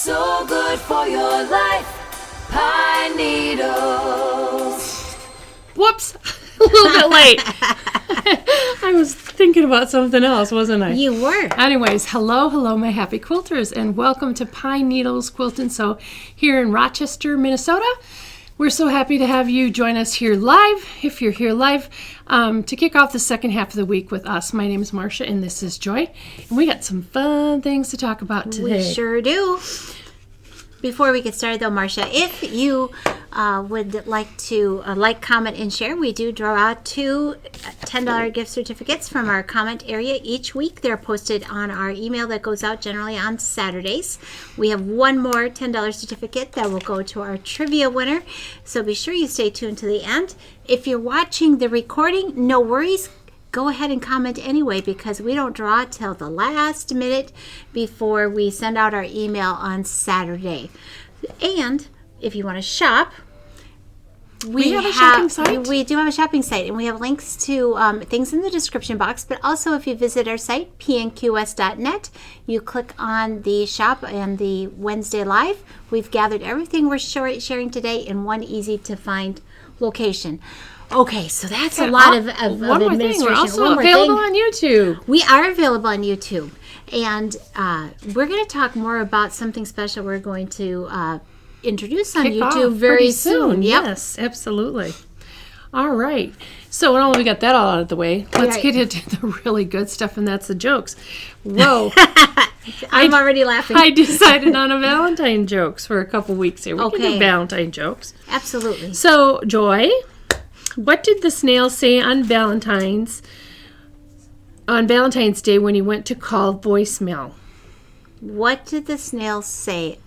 so good for your life. Pine needles. Whoops, a little bit late. I was thinking about something else, wasn't I? You were. Anyways, hello, my happy quilters, and welcome to Pine Needles Quilt and Sew here in Rochester, Minnesota. We're so happy to have you join us here live, if you're here live, to kick off the second half of the week with us. My name is Marcia, and this is Joy, and we got some fun things to talk about today. We sure do. Before we get started, though, Marcia, if you would like to like, comment, and share, we do draw out two $10 gift certificates from our comment area each week. They're posted on our email that goes out generally on Saturdays. We have one more $10 certificate that will go to our trivia winner, so be sure you stay tuned to the end. If you're watching the recording, no worries. Go ahead and comment anyway, because we don't draw till the last minute before we send out our email on Saturday. And if you want to shop, we have a shopping site. We do have a shopping site, and we have links to things in the description box. But also, if you visit our site, pnqs.net, you click on the shop and the Wednesday Live. We've gathered everything we're sharing today in one easy-to-find location. Okay, so that's a lot of one more thing. We're also One more available thing. on YouTube. We are available on YouTube, and we're going to talk more about something special we're going to introduce on Kick YouTube off very pretty soon. Yep. Yes, absolutely. All right. So now that we got that all out of the way, let's get into the really good stuff, and that's the jokes. Whoa. I'm already laughing. I decided on a Valentine jokes for a couple weeks here. We can do Okay. Valentine jokes. Absolutely. So, Joy, what did the snail say on Valentine's Day when he went to call voicemail? What did the snail say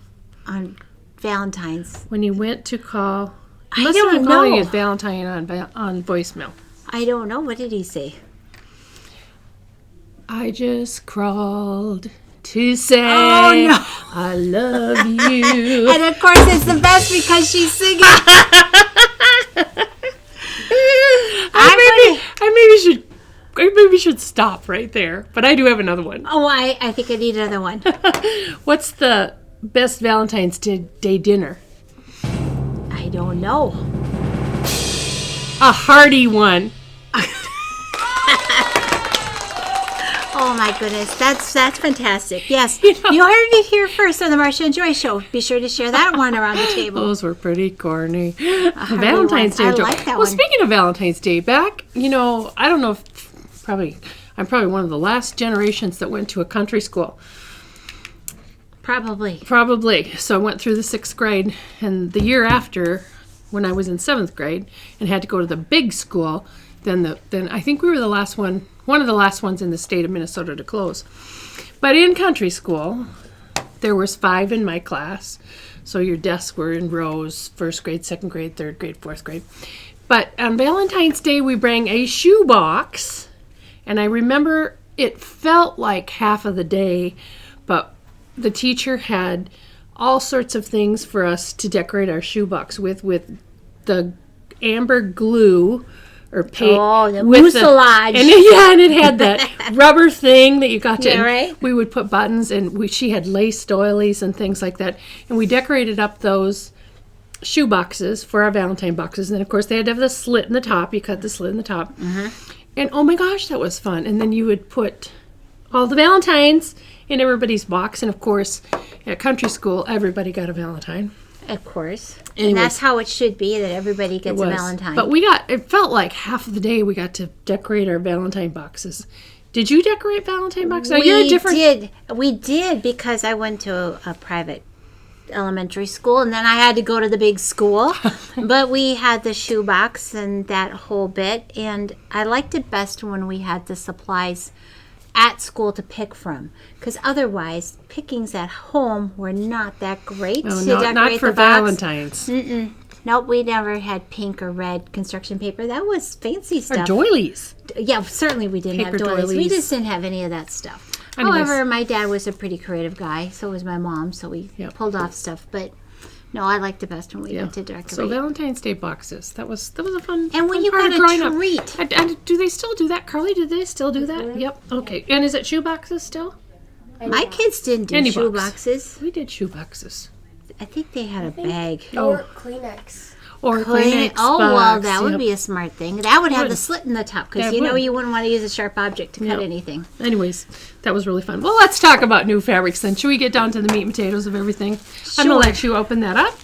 on Valentine's? When he went to call... I must have don't been calling know. it Valentine on voicemail. I don't know. What did he say? I just crawled to say I love you. And of course, it's the best because she's singing. I maybe should stop right there, but I do have another one. Oh, I think I need another one. What's the best Valentine's Day dinner? I don't know. A hearty one. Oh my goodness, that's fantastic. Yes, you heard it here first on the Marcia and Joy Show. Be sure to share that one around the table. Those were pretty corny. Valentine's Day I joke. like that well, one. speaking of Valentine's Day, I don't know if I'm probably one of the last generations that went to a country school. Probably. So I went through the 6th grade, and the year after, when I was in 7th grade and had to go to the big school, then I think we were one of the last ones in the state of Minnesota to close. But in country school, there was 5 in my class. So your desks were in rows, 1st grade, 2nd grade, 3rd grade, 4th grade. But on Valentine's Day, we bring a shoebox. And I remember it felt like half of the day, but the teacher had all sorts of things for us to decorate our shoebox with the amber glue or paint. Oh, the with mucilage. And it had that rubber thing that you got to. Yeah, right. We would put buttons, and she had lace doilies and things like that. And we decorated up those shoe boxes for our Valentine boxes. And then, of course, they had to have the slit in the top. You cut the slit in the top. Mm-hmm. And oh my gosh, that was fun. And then you would put all the Valentines in everybody's box. And of course, at country school, everybody got a Valentine. Of course. Anyways, and that's how it should be, that everybody gets a Valentine. But it felt like half of the day we got to decorate our Valentine boxes. Did you decorate Valentine boxes? We did, because I went to a private elementary school, and then I had to go to the big school. But we had the shoebox and that whole bit, and I liked it best when we had the supplies at school to pick from, because otherwise pickings at home were not that great to decorate not for the box. Valentine's. Nope, we never had pink or red construction paper. That was fancy stuff. Or doilies. Yeah, certainly we didn't Paper have doilies. We doilies. just didn't have any of that stuff. Anyways. However, my dad was a pretty creative guy. So was my mom. So we pulled off stuff. But no, I liked it best when we went to decorate. So Valentine's Day boxes. That was a fun. And when fun you part got of growing a up. treat. Do they still do that, Carly? Do they still do that? Yep. Okay. And is it shoe boxes still? My kids didn't do Any shoe box. boxes. We did shoe boxes. I think they had a bag. Or Kleenex. Or Kleenex. Kleenex Oh, well, box, that would yep. be a smart thing. That would have the Would. slit in the top because That you know would. you wouldn't want to use a sharp object to cut Yep. anything. Anyways, that was really fun. Well, let's talk about new fabrics then. Should we get down to the meat and potatoes of everything? I'm Sure. going to let you open that up.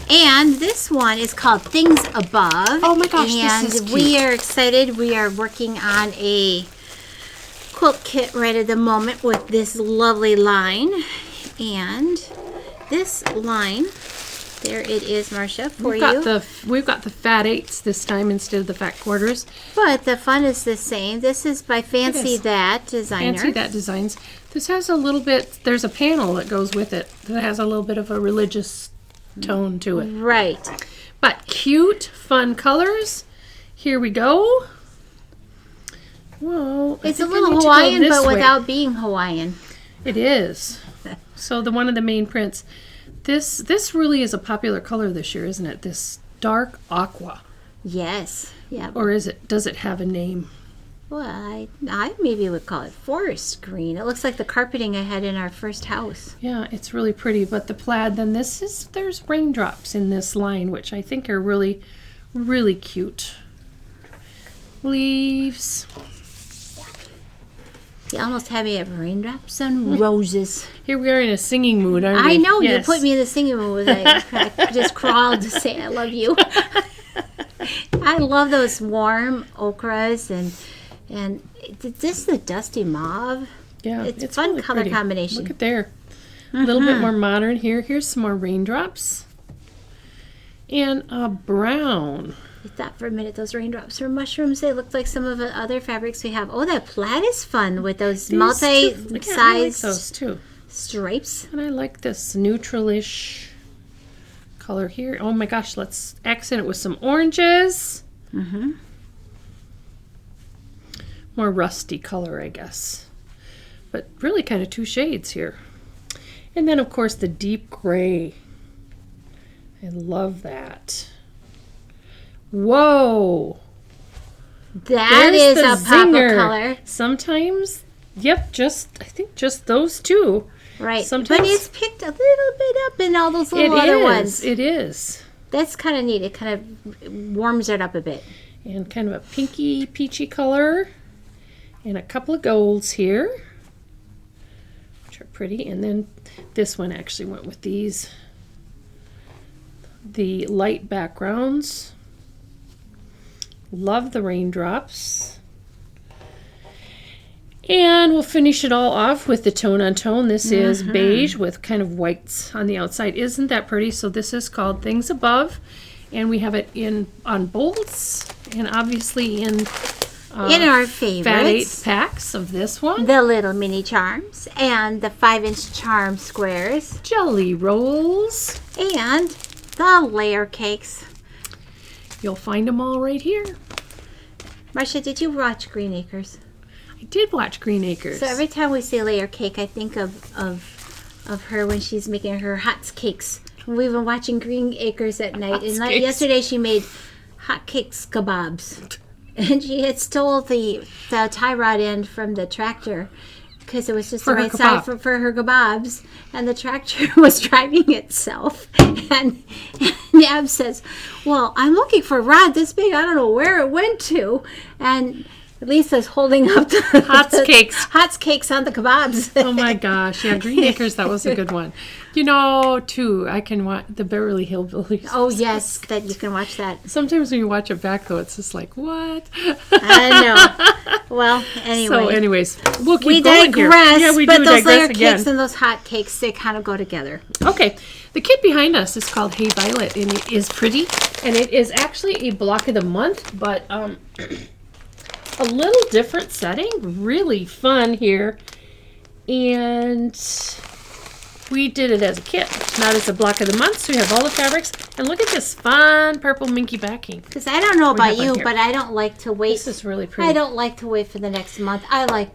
And this one is called Things Above. Oh my gosh, and this is we cute. are excited. We are working on a quilt kit right at the moment with this lovely line. And this line, there it is, Marcia, for We've you. got the fat eights this time instead of the fat quarters. But the fun is the same. This is by Fancy is. That Designer. Fancy That Designs. This has a little bit, there's a panel that goes with it that has a little bit of a religious tone to it. Right. But cute, fun colors. Here we go. Whoa. I It's a think I little need to go Hawaiian, this but way. without being Hawaiian. It is. So one of the main prints. This really is a popular color this year, isn't it? This dark aqua. Yes. Yeah. Or does it have a name? Well, I maybe would call it forest green. It looks like the carpeting I had in our first house. Yeah, it's really pretty. But the plaid, then there's raindrops in this line, which I think are really, really cute. Leaves. You almost had me have raindrops on roses. Here we are in a singing mood, aren't we? I know, Yes. you put me in the singing mood. I just crawled to say I love you. I love those warm ochres and this is the dusty mauve. Yeah, It's a fun really color pretty. combination. Look at there. A little bit more modern here. Here's some more raindrops. And a brown. I thought for a minute those raindrops were mushrooms. They looked like some of the other fabrics we have. Oh, that plaid is fun with those I like multi-sized those too. stripes. And I like this neutralish color here. Oh my gosh, let's accent it with some oranges. Mm-hmm. More rusty color, I guess. But really kind of two shades here. And then, of course, the deep gray. I love that. Whoa! That There's is the a pop of zinger. color. Sometimes, yep, I think just those two. Right. Sometimes- But it's picked a little bit up in all those It little other is. ones. It is. That's kind of neat. It kind of warms it up a bit. And kind of a pinky, peachy color. And a couple of golds here, which are pretty. And then this one actually went with these. The light backgrounds. Love the raindrops. And we'll finish it all off with the tone on tone. This is beige with kind of whites on the outside. Isn't that pretty? So this is called Things Above. And we have it on bolts and obviously in our fat 8 favorites, packs of this one. the little mini charms and the 5-inch charm squares Jelly rolls. and the layer cakes. You'll find them all right here. Marcia, did you watch Green Acres? I did watch Green Acres. So every time we see layer cake, I think of her when she's making her hot cakes. We've been watching Green Acres at night, and cakes. yesterday she made hot cakes kebabs, and she had stole the tie rod end from the tractor because it was just For the her right size kebab. for her kebabs, and the tractor was driving itself. And Ab says, "Well, I'm looking for a rod this big. I don't know where it went to," and Lisa's holding up the hot cakes on the kebabs. Oh my gosh. Yeah, Green Acres, that was a good one. You know, too, I can watch the Beverly Hillbillies. Oh yes, that you can watch that. Sometimes when you watch it back, though, it's just like, what? I know. Well, anyway. So, anyways, we'll keep We going digress, here. Yeah, we but do those layer digress again. cakes and those hot cakes, they kind of go together. Okay, the kit behind us is called Hey Violet, and it is pretty, and it is actually a block of the month, but a little different setting, really fun here, and we did it as a kit, not as a block of the month, so we have all the fabrics, and look at this fun purple minky backing. Because I don't know We have about one you, here. but I don't like to wait. This is really pretty. I don't like to wait for the next month. I like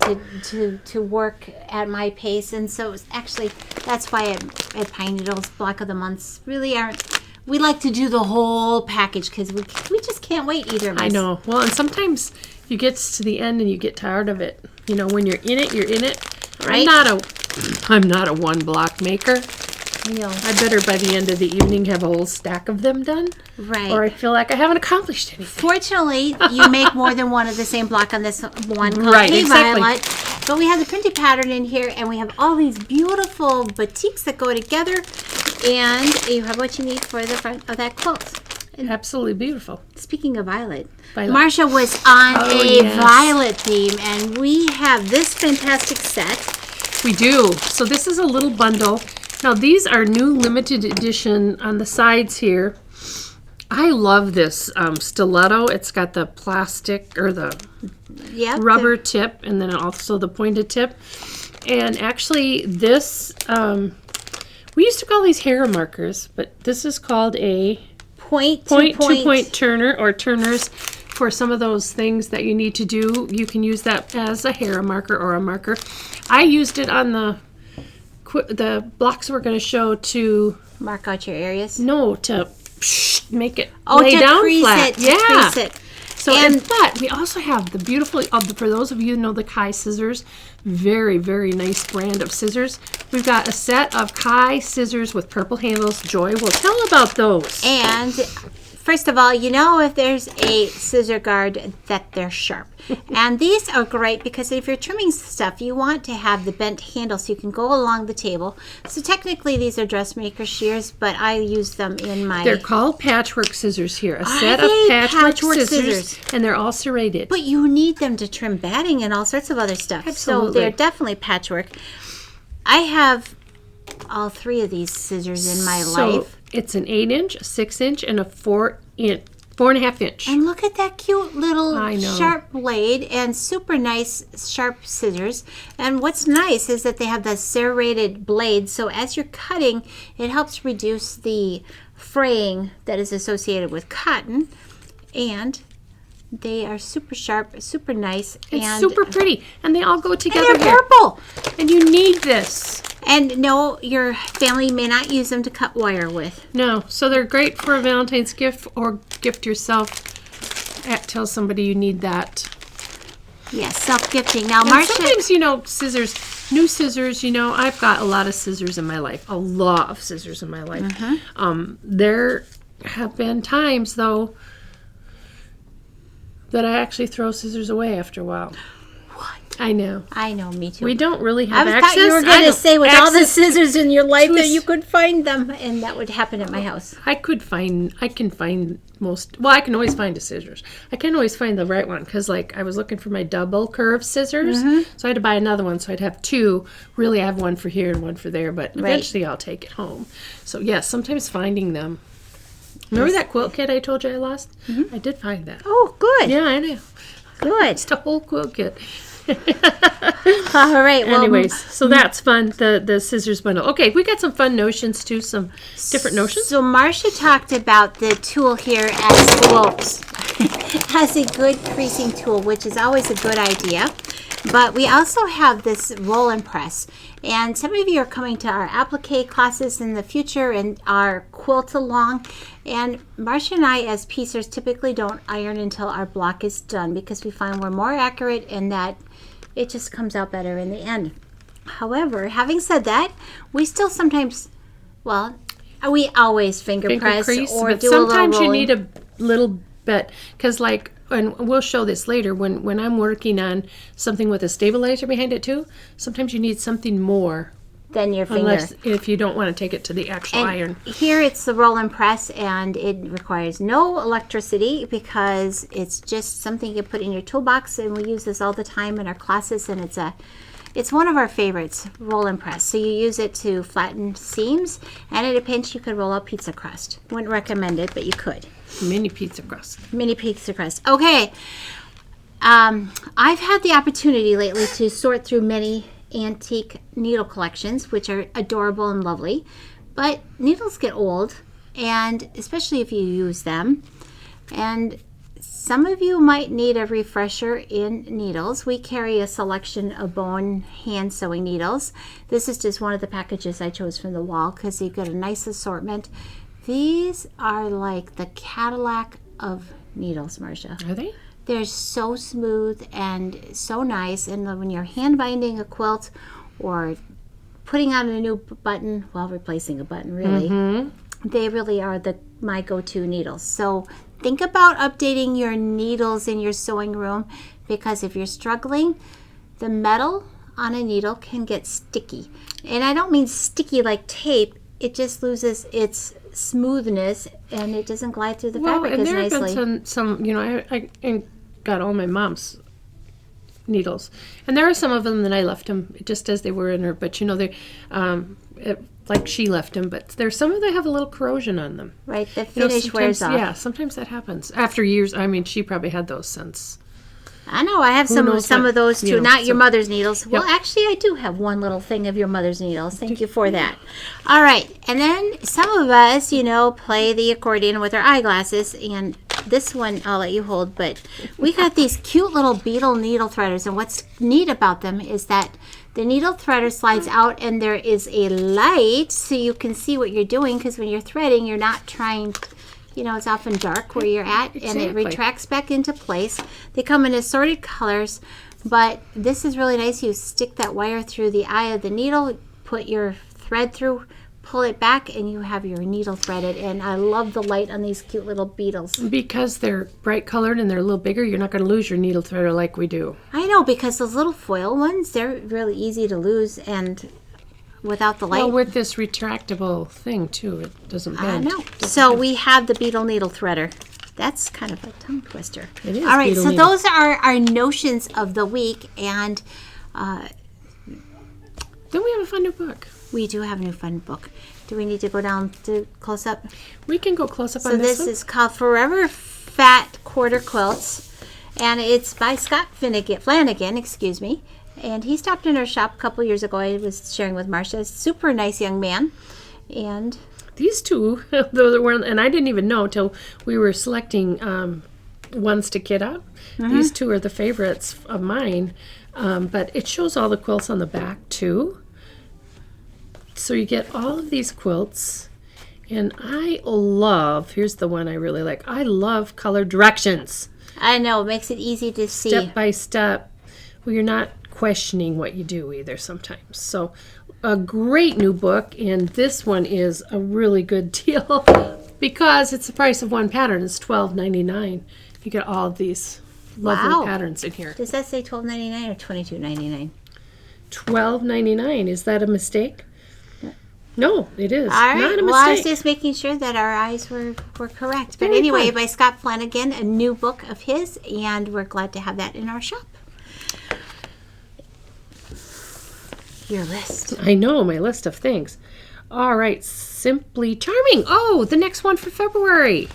to work at my pace, and so it's actually that's why at Pine Needles block of the months really aren't. We like to do the whole package because we just can't wait either of us. I know. Well, and sometimes you get to the end and you get tired of it. You know, when you're in it, you're in it. Right. I'm not a I'm not a one block maker. No. I better by the end of the evening have a whole stack of them done. Right. Or I feel like I haven't accomplished anything. Fortunately, you make more than one of the same block on this one called Right, Hey exactly. Violet. But we have the printed pattern in here, and we have all these beautiful batiks that go together, and you have what you need for the front of that quilt. Absolutely beautiful. Speaking of violet, Violet. Marcia was on Oh, a yes. violet theme, and we have this fantastic set. We do. So this is a little bundle. Now these are new limited edition on the sides here. I love this stiletto. It's got the plastic or the Yep. rubber tip and then also the pointed tip. And actually this, we used to call these hair markers, but this is called a Point two point turner or turners for some of those things that you need to do. You can use that as a hair marker or a marker. I used it on the blocks we're going to show to Mark out your areas. to make it Oh, lay to down crease flat. it. To crease it. So, but we also have the beautiful, for those of you who know the Kai scissors, very, very nice brand of scissors. We've got a set of Kai scissors with purple handles. Joy will tell about those. And first of all, you know if there's a scissor guard that they're sharp. And these are great because if you're trimming stuff, you want to have the bent handle so you can go along the table. So technically these are dressmaker shears, but I use them in my... They're called patchwork scissors here. A set of they patchwork scissors, and they're all serrated. But you need them to trim batting and all sorts of other stuff. Absolutely. So they're definitely patchwork. I have all three of these scissors in my life. It's an 8-inch, a 6-inch, and a 4.5 inch. And look at that cute little I know. sharp blade and super nice sharp scissors. And what's nice is that they have the serrated blade, so as you're cutting, it helps reduce the fraying that is associated with cotton. And they are super sharp, super nice, It's and super pretty, and they all go together and they're here. purple. And you need this. And no, your family may not use them to cut wire with. No, so they're great for a Valentine's gift or gift yourself. Tell somebody you need that. Yes, self-gifting. Now, And Marcia, sometimes, scissors, new scissors, I've got a lot of scissors in my life. A lot of scissors in my life. There have been times, though, that I actually throw scissors away after a while. what? I know. I know, me too. We don't really I have access. thought you were going to say with all the access scissors in your life that to- you could find them, and that would happen at my house. I can find most, well, I can always find a scissors. I can't always find the right one because, I was looking for my double curve scissors, so I had to buy another one, so I'd have two. Really, I have one for here and one for there, but eventually I'll take it home. So, yes, sometimes finding them. Remember that quilt kit I told you I lost? I did find that. Oh, good. Yeah, I know. Good. It's a whole quilt kit. All right. Well, Anyways, so that's fun, the scissors bundle. Okay, we got some fun notions too, some different notions. So Marcia talked about the tool here as whoops, as a good creasing tool, which is always a good idea. But we also have this roll and press. And some of you are coming to our applique classes in the future and our quilt along. And Marcia and I, as piecers, typically don't iron until our block is done because we find we're more accurate and that it just comes out better in the end. However, having said that, we still sometimes, we always finger press crease, or but do a little sometimes you rolling. need a little bit because and we'll show this later when I'm working on something with a stabilizer behind it too, sometimes you need something more Then your finger. unless if you don't want to take it to the actual iron. Here it's the roll and press, and it requires no electricity because it's just something you put in your toolbox, and we use this all the time in our classes, and it's one of our favorites, roll and press. So you use it to flatten seams, and at a pinch you could roll out pizza crust. Wouldn't recommend it, but you could. Mini pizza crust. Mini pizza crust. Okay. I've had the opportunity lately to sort through many antique needle collections, which are adorable and lovely, but needles get old, and especially if you use them, and some of you might need a refresher in needles. We carry a selection of bone hand sewing needles. This is just one of the packages I chose from the wall because you've got a nice assortment. These are like the Cadillac of needles, Marcia. Are they? They're so smooth and so nice, and when you're hand binding a quilt or putting on a new button, well, replacing a button, really. They really are my go-to needles. So think about updating your needles in your sewing room, because if you're struggling, the metal on a needle can get sticky. And I don't mean sticky like tape. It just loses its smoothness, and it doesn't glide through the fabric as there nicely. have been some, I got all my mom's needles, and there are some of them that I left them just as they were in her, but they like she left them, but there's some of them that have a little corrosion on them. Right, the finish wears off. Yeah, sometimes that happens after years. I mean, she probably had those since. I know, I have some of those too. Not your mother's needles. Well, Yep. actually, I do have one little thing of your mother's needles. Thank you for that. All right, and then some of us, play the accordion with our eyeglasses, and this one I'll let you hold, but we got these cute little beetle needle threaders, and what's neat about them is that the needle threader slides out, and there is a light so you can see what you're doing, because when you're threading, you're not trying it's often dark where you're at, and it Exactly. retracts back into place. They come in assorted colors, but this is really nice. You stick that wire through the eye of the needle, put your thread through, pull it back, and you have your needle threaded. And I love the light on these cute little beetles. Because they're bright colored and they're a little bigger, you're not going to lose your needle threader like we do. I know, because those little foil ones, they're really easy to lose, and without the light. Well, with this retractable thing too, it doesn't I bend. know. So we have the beetle needle threader. That's kind of a tongue twister. It is. All right, beetle so needle. those are our notions of the week, and Then we have a fun new book. we do have a new fun book. Do we need to go down to close up? We can go close up So on this this one. is called Forever Fat Quarter Quilts, and it's by Scott Flanagan, and he stopped in our shop a couple years ago. I was sharing with Marcia. Super nice young man, and These two, those were, and I didn't even know till we were selecting ones to kit up. These two are the favorites of mine, but it shows all the quilts on the back too. So you get all of these quilts, and here's the one I really like. I love color directions. I know it makes it easy to see. Step by step. Well, you're not questioning what you do either sometimes. So a great new book, and this one is a really good deal because it's the price of one pattern. It's $12.99. You get all of these lovely Wow. patterns in here. Does that say $12.99 or $22.99? $12.99. Is that a mistake? No, it is. All right. Not a Well, I was mistake. just making sure that our eyes were correct. But Very anyway, good. by Scott Flanagan, a new book of his, and we're glad to have that in our shop. Your list. I know, my list of things. All right, Simply Charming. Oh, the next one for February.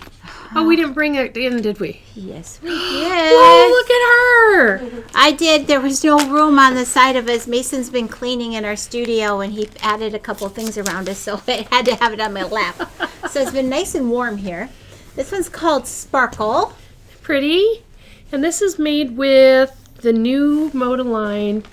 Oh, we didn't bring it in, did we? Yes, we did. Whoa, look at her. I did. There was no room on the side of us. Mason's been cleaning in our studio, and he added a couple things around us, so I had to have it on my lap. So it's been nice and warm here. This one's called Sparkle. Pretty. And this is made with the new Moda line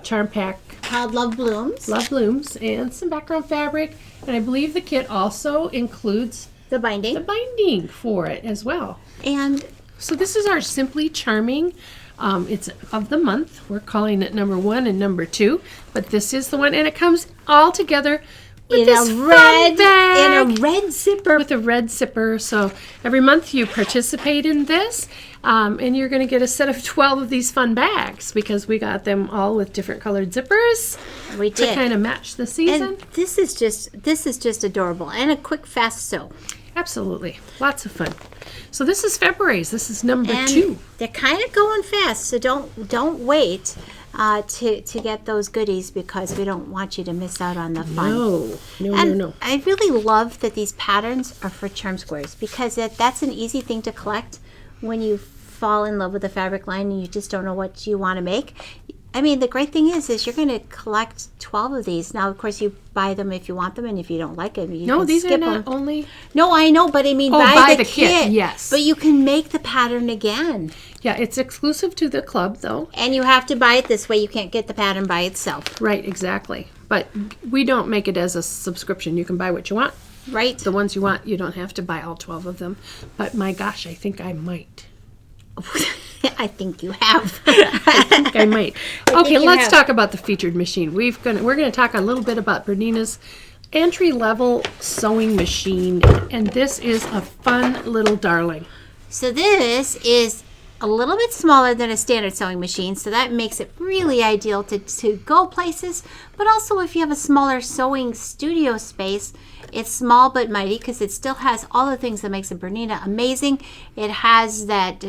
Charm Pack Called Love Blooms. Love Blooms and some background fabric. And I believe the kit also includes The binding. the binding for it as well. And So this is our Simply Charming. It's of the month. We're calling it number 1 and number 2. But this is the one. And it comes all together with in this a fun red, bag. in a red zipper. With a red zipper. So every month you participate in this, and you're going to get a set of 12 of these fun bags because we got them all with different colored zippers We to did. kind of match the season. And this is just adorable and a quick fast sew. Absolutely. Lots of fun. So this is February's. This is number And 2. they're kind of going fast, so don't wait to get those goodies because we don't want you to miss out on the fun. No. I really love that these patterns are for charm squares because that's an easy thing to collect when you fall in love with the fabric line and you just don't know what you want to make. I mean, the great thing is you're going to collect 12 of these. Now, of course, you buy them if you want them, and if you don't like them, you No, can these are skip not them. only... No, I know, but I mean, Oh, buy buy the the kit, yes. But you can make the pattern again. Yeah, it's exclusive to the club, though. And you have to buy it this way. You can't get the pattern by itself, Right, exactly. But we don't make it as a subscription. You can buy what you want. right? The ones you want, you don't have to buy all 12 of them. But my gosh, I think I might. I think you have. I might. Okay, you let's have. talk about the featured machine. We're gonna talk a little bit about Berita's entry-level sewing machine, and this is a fun little darling. So this is a little bit smaller than a standard sewing machine, so that makes it really ideal to go places. But also if you have a smaller sewing studio space, it's small but mighty because it still has all the things that makes a Berita amazing. It has that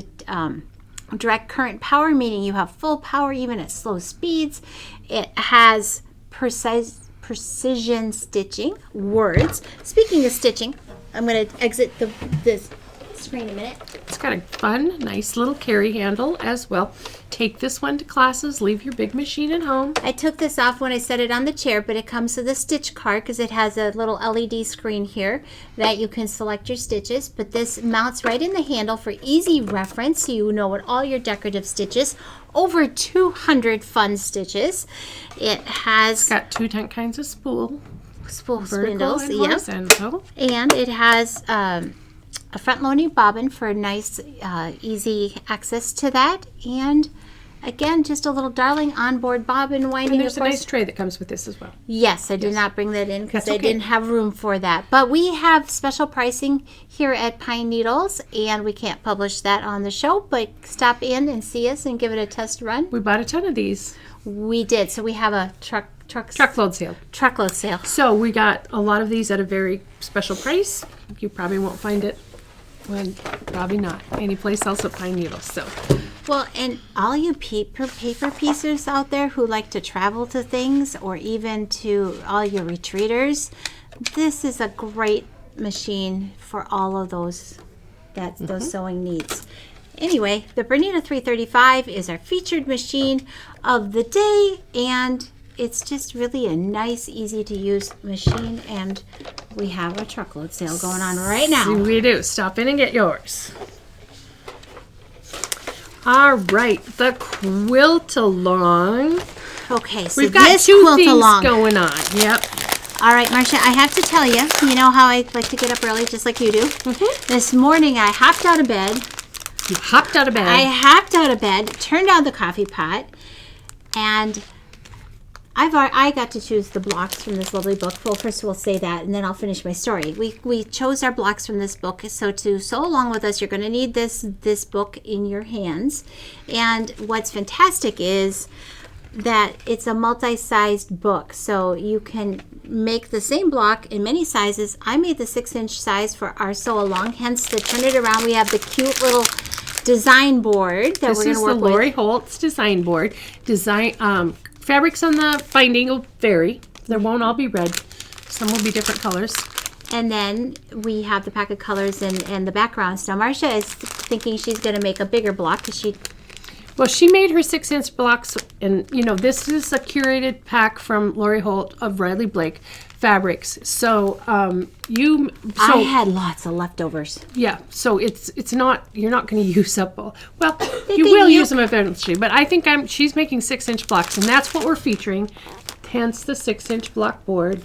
direct current power, meaning you have full power even at slow speeds. It has precision stitching, words. Speaking of stitching, I'm going to exit this screen a minute. It's got a fun, nice little carry handle as well. Take this one to classes, leave your big machine at home. I took this off when I set it on the chair, but it comes with a stitch card because it has a little LED screen here that you can select your stitches. But this mounts right in the handle for easy reference, so you know what all your decorative stitches. Over 200 fun stitches. It has It's got two different kinds of spool, spool vertical spindles, and yep. horizontal. And it has a front-loading bobbin for nice, easy access to that. And again, just a little darling onboard bobbin winding. And there's of a course. nice tray that comes with this as well. Yes, I did not bring that in because That's I okay. didn't have room for that. But we have special pricing here at Pine Needles, and we can't publish that on the show, but stop in and see us and give it a test run. We bought a ton of these. We did. So we have a Truckload sale. truckload sale. So we got a lot of these at a very special price. You probably won't find it, well, probably not, anyplace else at Pine Needles. So Well, and all you paper piecers out there who like to travel to things, or even to all your retreaters, this is a great machine for all of those those sewing needs. Anyway, the Berita 335 is our featured machine of the day, and it's just really a nice, easy to use machine, and we have a truckload sale going on right now. we do. Stop in and get yours. All right, the quilt along. Okay, so We've got this two quilt things along. going on. Yep. All right, Marcia, I have to tell you, you know how I like to get up early just like you do? This morning I hopped out of bed. You hopped out of bed. I hopped out of bed, turned on the coffee pot, and I got to choose the blocks from this lovely book. Well, first we'll say that, and then I'll finish my story. We chose our blocks from this book, so to sew along with us, you're going to need this book in your hands. And what's fantastic is that it's a multi-sized book, so you can make the same block in many sizes. I made the 6-inch size for our sew along, hence the turn it around. We have the cute little design board that This we're going is to the work with. Lori Holt's design board. Fabrics on the binding will vary. There won't all be red. Some will be different colors. And then we have the pack of colors and the backgrounds. Now, Marcia is thinking she's going to make a bigger block because She made her 6-inch blocks, and this is a curated pack from Lori Holt of Riley Blake Fabrics. So I had lots of leftovers. yeah, so it's not, you're not going to use up all. Well, you think will you- use them eventually, but I think she's making 6-inch blocks, and that's what we're featuring. Hence the 6-inch block board.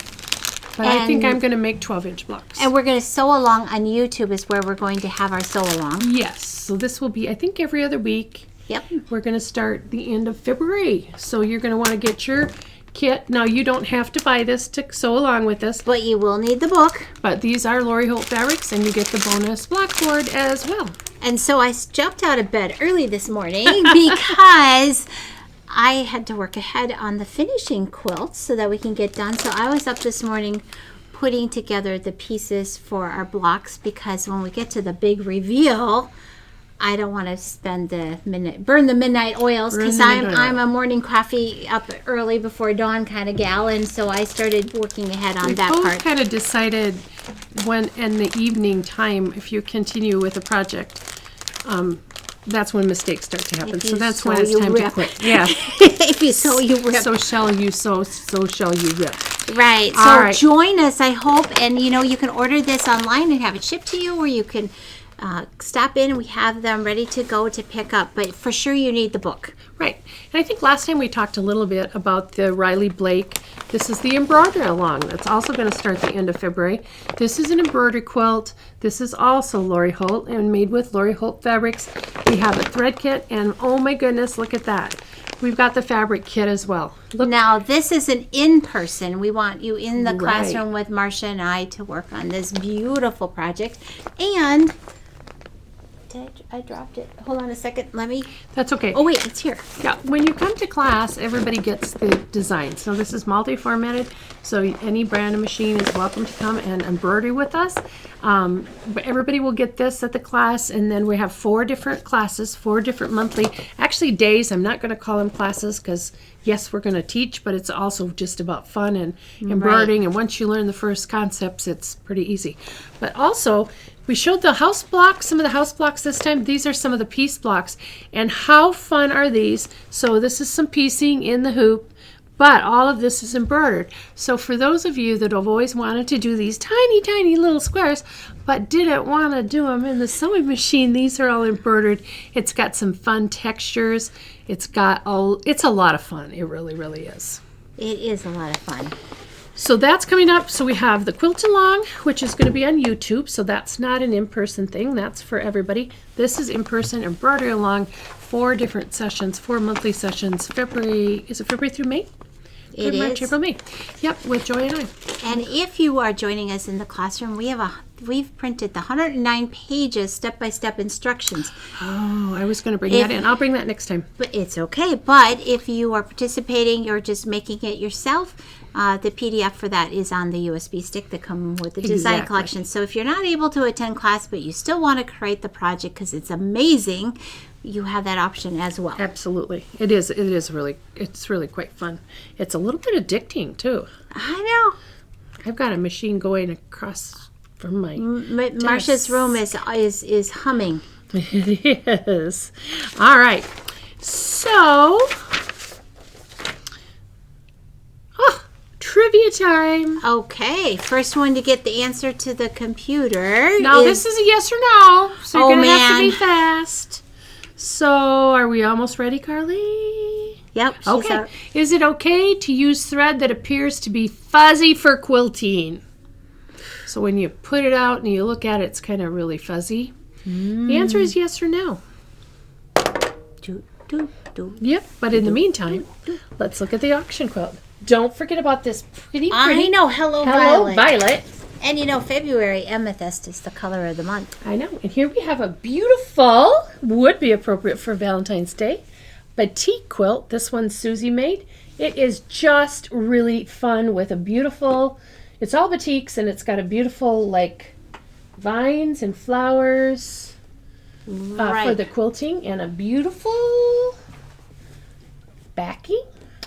But I think And- I'm going to make 12-inch blocks. And we're going to sew along on YouTube is where we're going to have our sew along. Yes, so this will be, I think, every other week. Yep. We're going to start the end of February. So you're going to want to get your kit. Now, you don't have to buy this to sew along with this, But you will need the book. but these are Lori Holt fabrics, and you get the bonus blackboard as well. And so I jumped out of bed early this morning because I had to work ahead on the finishing quilt so that we can get done. So I was up this morning putting together the pieces for our blocks because when we get to the big reveal, I don't want to burn the midnight oils because I'm a morning coffee up early before dawn kind of gal, and so I started working ahead on that Both part. kind of decided when in the evening time, if you continue with a project, that's when mistakes start to happen. If So you that's sew, when it's you time to rip. quit. Yeah. If you sew, you rip. So shall you sew, so shall you rip. Right. So All right. join us, I hope. And, you can order this online and have it shipped to you, or you can stop in and we have them ready to go to pick up. But for sure, you need the book. Right. And I think last time we talked a little bit about the Riley Blake. This is the embroidery along. That's also going to start the end of February. This is an embroidery quilt. This is also Lori Holt and made with Lori Holt fabrics. We have a thread kit, and oh my goodness, look at that. We've got the fabric kit as well. Look. Now, this is an in-person. We want you in the Right. classroom with Marcia and I to work on this beautiful project. And I dropped it. Hold on a second. Let me. That's okay. Oh, wait, it's here. Yeah, when you come to class, everybody gets the designs. Now, this is multi-formatted, so any brand of machine is welcome to come and embroider with us. But everybody will get this at the class, and then we have 4 different classes, 4 different monthly, actually days. I'm not going to call them classes because, yes, we're going to teach, but it's also just about fun and embroidering. And once you learn the first concepts, it's pretty easy. But also, we showed the house blocks, some of the house blocks this time. These are some of the piece blocks. And how fun are these? So this is some piecing in the hoop, but all of this is embroidered. So for those of you that have always wanted to do these tiny, tiny little squares, but didn't want to do them in the sewing machine, these are all embroidered. It's got some fun textures. It's a lot of fun. It really, really is. It is a lot of fun. So that's coming up. So we have the quilt along, which is going to be on YouTube. So that's not an in-person thing. That's for everybody. This is in-person embroidery along, 4 different sessions, 4 monthly sessions. Is it February through May? It March, is. April, May. Yep, with Joy and I. And if you are joining us in the classroom, we've printed the 109 pages step-by-step instructions. Oh, I was going to bring that in. I'll bring that next time. But it's okay. But if you are participating or just making it yourself, the PDF for that is on the USB stick that come with the design Exactly. collection. So if you're not able to attend class, but you still want to create the project because it's amazing, you have that option as well. Absolutely. It is really quite fun. It's a little bit addicting too. I know. I've got a machine going across from my Marcia's room is humming. It is. All right. So, trivia time. Okay, first one to get the answer to the computer. Now, this is a yes or no, so you're Oh, going to have to man. be fast. So, are we almost ready, Carly? Yep. She's Okay. out. Is it okay to use thread that appears to be fuzzy for quilting? So when you put it out and you look at it, it's kind of really fuzzy. The answer is yes or no. Do, do, do. Yep, but in the meantime, let's look at the auction quilt. Don't forget about this pretty. I know. Hello, Hello, Violet. Violet. And you know, February amethyst is the color of the month. I know. And here we have a beautiful, would be appropriate for Valentine's Day, batik quilt. This one Susie made. It is just really fun with a beautiful, it's all batiks and it's got a beautiful like vines and flowers for the quilting and a beautiful backing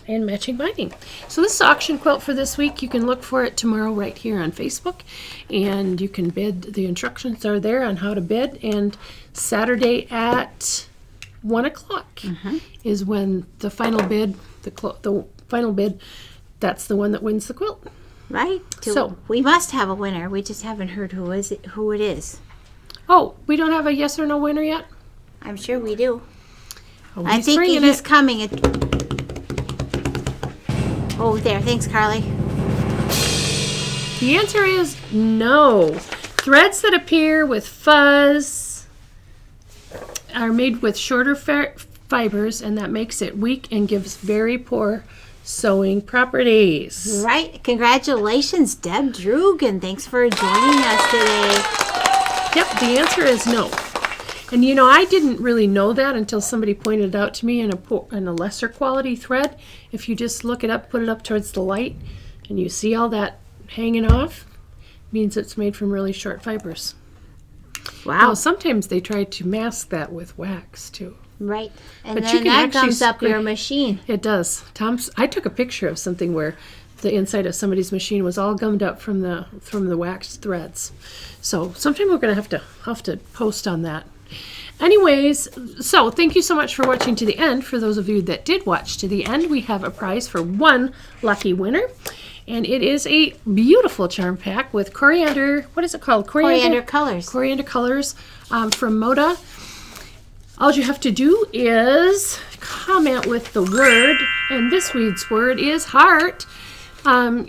and matching binding. So this is auction quilt for this week. You can look for it tomorrow right here on Facebook, and you can bid. The instructions are there on how to bid, and Saturday at 1 o'clock is when the final bid, the final bid, that's the one that wins the quilt. Right? So- we must have a winner. We just haven't heard who it is. Oh, we don't have a yes or no winner yet? I'm sure we do. Oh, I he's think bringing he's it. coming. Oh, there. Thanks, Carly. The answer is no. Threads that appear with fuzz are made with shorter fibers, and that makes it weak and gives very poor sewing properties. Right. Congratulations, Deb Drugan. Thanks for joining us today. Yep, the answer is no. And you know, I didn't really know that until somebody pointed it out to me in a lesser quality thread. If you just look it up, put it up towards the light, and you see all that hanging off, means it's made from really short fibers. Wow. Now, sometimes they try to mask that with wax too. Right. And But you then can that actually comes up your scrape- machine. It does. I took a picture of something where the inside of somebody's machine was all gummed up from the wax threads. So sometime we're going to have to post on that. Anyways, so thank you so much for watching to the end. For those of you that did watch to the end, we have a prize for one lucky winner. And it is a beautiful charm pack with coriander, what is it called? Coriander colors. Coriander colors from Moda. All you have to do is comment with the word, and this week's word is heart.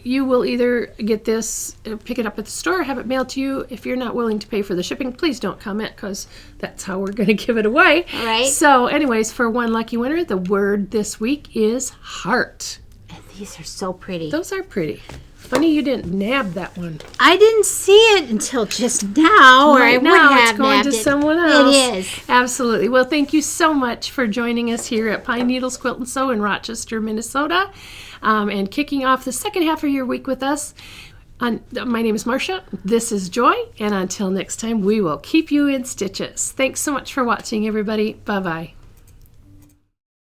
You will either get this, pick it up at the store, have it mailed to you. If you're not willing to pay for the shipping, please don't comment, because that's how we're going to give it away. All right. So anyways, for one lucky winner, the word this week is heart. And these are so pretty. Those are pretty. Funny you didn't nab that one. I didn't see it until just now, or I Right would now, have it's going nabbed to it. someone else. It is. Absolutely. Well, thank you so much for joining us here at Pine Needles Quilt and Sew in Rochester, Minnesota, and kicking off the second half of your week with us. My name is Marcia. This is Joy, and until next time, we will keep you in stitches. Thanks so much for watching, everybody. Bye-bye.